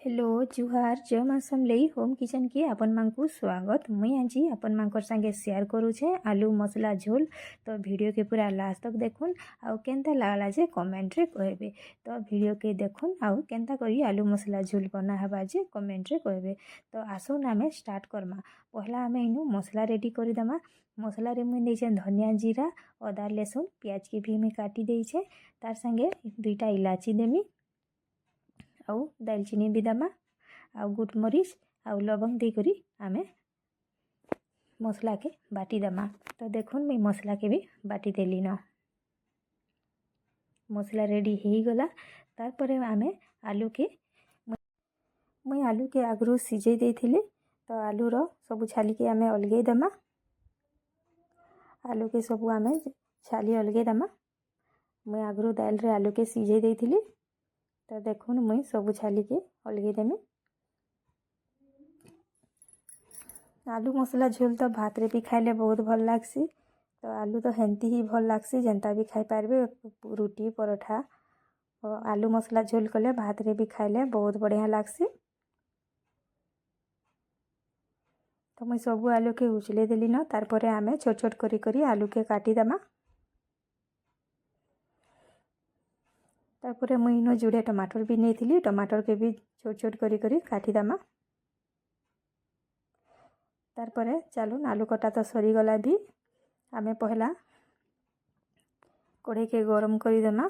Hello जुहार जय मां समलेई home kitchen के आपण मानकु स्वागत। मुई आज आपण मानकर संगे शेयर करूछे आलू मसला झोल। तो वीडियो के पूरा लास्ट तक देखुन आउ केनता लागला जे कमेंट रे कहबे। तो वीडियो के देखुन आउ केनता करी आलू मसला झोल बना हबा जे कमेंट रे कहबे। तो आसुन आमे स्टार्ट करमा। पहला आमे इनु मसला रेडी करि दमा। मसला रे मुई देछे धनिया जीरा अदा लहसुन प्याज के भी मैं काटी देछे। तार संगे दुईटा इलाची देमी आउ दालचीनी भी दमा आउ गुटमरीच आउ लवंग दे करी आमे मसला के बाटी दमा। तो देखुन मैं मसला के भी बाटी देली न मसला रेडी हो गला। तार परे आमे आलू के मुई आलू के आगरू सिझे देथिले। तो आलू रो सब छाली के आमे अलगे दमा। आलू के सब आमे छाली अलगे दमा। मुई आगरू दाल रे आलू के सिझे देथिले। तो देखुन मुई सब छाली के अलगे देमी। आलू मसला झोल तो भात रे भी खाइले बहुत भल लागसी। तो आलू तो हेंती ही भल लागसी जेंता भी खाई पारबे रोटी परोठा। आलू मसला झोल कले भात रे भी खाइले बहुत बढ़िया लागसी। तो मुई सब आलू के उचले देली न। तार परे आमे छोट छोट करी करी आलू के काटी दमा। तारपरे मुई नो जुड़े टमाटर भी नहीं थी। टमाटर के भी छोट छोट करी करी काटी दमा। तारपरे चलो आलू कटा तो सरी गला भी आमे पहला कढ़ाई के गरम करी दमा।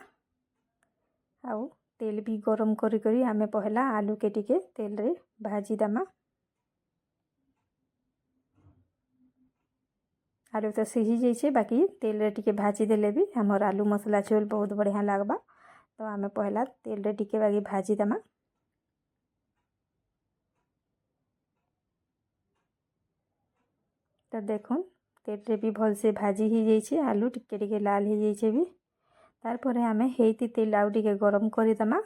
आउ तेल भी गरम करी करी आमे पहला आलू के टिके तेल रे भाजी दमा। आलू तो सिझी जाइए बाकी तेल रे टिके भाजी देले भी हमर आलू मसला झोल बहुत बढ़िया लागबा। तो आमे पहला तेल रे टिके बागी भाजी दमा। तो देखुन तेल रे भी भल से भाजी ही जाइए आलू टिके टिके लाल ही जाइए भी। तार परे आमे हेती तेल आउ टिके गरम करी दमा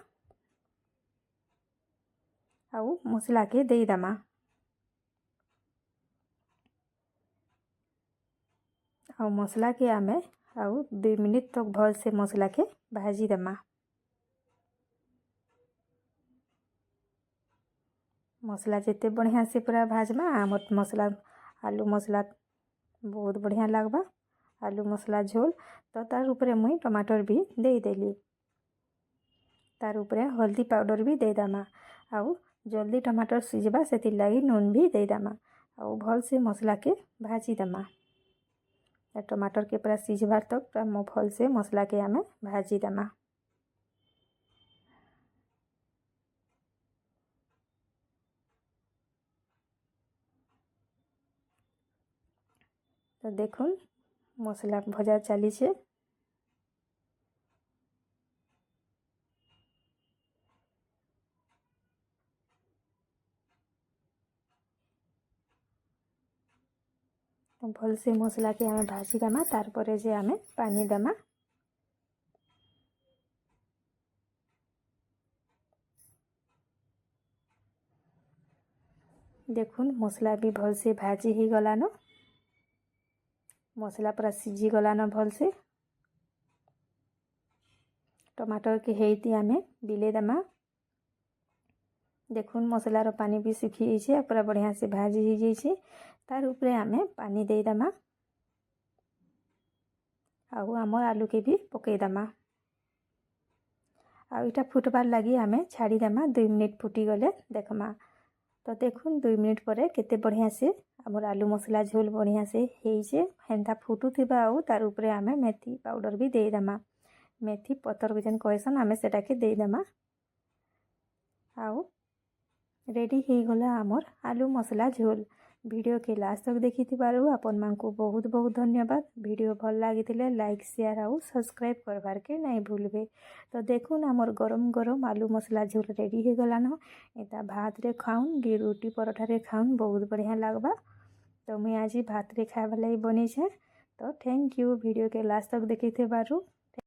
आउ मसला के देई दमा। आउ मसला के आमे आउ 2 मिनट तक भल से मसला के भाजी दमा। मसला जिते बढ़िया से पूरा भाजमा आमर मसला आलू मसला बहुत बढ़िया लागबा आलू मसला झोल। तो तार ऊपर मुई टमाटर भी दे देली। तार ऊपर हल्दी पाउडर भी दे दमा। आउ जल्दी टमाटर सिझबा से लगी नून भी दे दमा। आउ भल से मसला के भाजी दमा। टमाटर के पूरा सिझबार तक पूरा भल से मसला के आमे भाजी दमा। तो देखुन मसला भजा चली छे। तो भल से मसला के आमे भाजी दमा। तार परे जे आमे पानी दमा। देखुन मसला भी भल से भाजी ही गला न। मसला पूरा सिझी गला न भल से। टमाटर के हेती आमे बिले दमा। देखुन मसला रो पानी भी सुखी जाइए पूरा बढ़िया से भाजी ही जाइए। तार ऊपर आमे पानी दे दमा आउ आमर आलू के भी पकई दमा। आउ इटा फुटबार लगी आमे छाड़ी दमा 2 मिनट फुटी गले देखमा। तो देखुन 2 मिनट परे केते बढ़िया से आमर आलू मसला झोल बढ़िया से हेइछे। हेंता फुटुथिबा आउ तार ऊपर आमे मेथी पाउडर भी दे दमा। मेथी पतर जेन कहसन आमे सेटा के दे दमा। आउ रेडी हो गला आमर आलू मसला झोल। वीडियो के लास्ट तक देखी आपण मानकु बहुत बहुत धन्यवाद। वीडियो भल लागिथिले लाइक शेयर आउ सब्सक्राइब करबार के नहीं भूलबे। तो देखुन आमर गरम गरम आलू मसला झोल रेडी हो गला न। एता भात रे खाउन कि रोटी परोठा रे खाउन बहुत बढ़िया लागबा। तो मुई आज भात रे खाए वाला बनी छे। तो थैंक यू वीडियो के लास्ट तक देखी।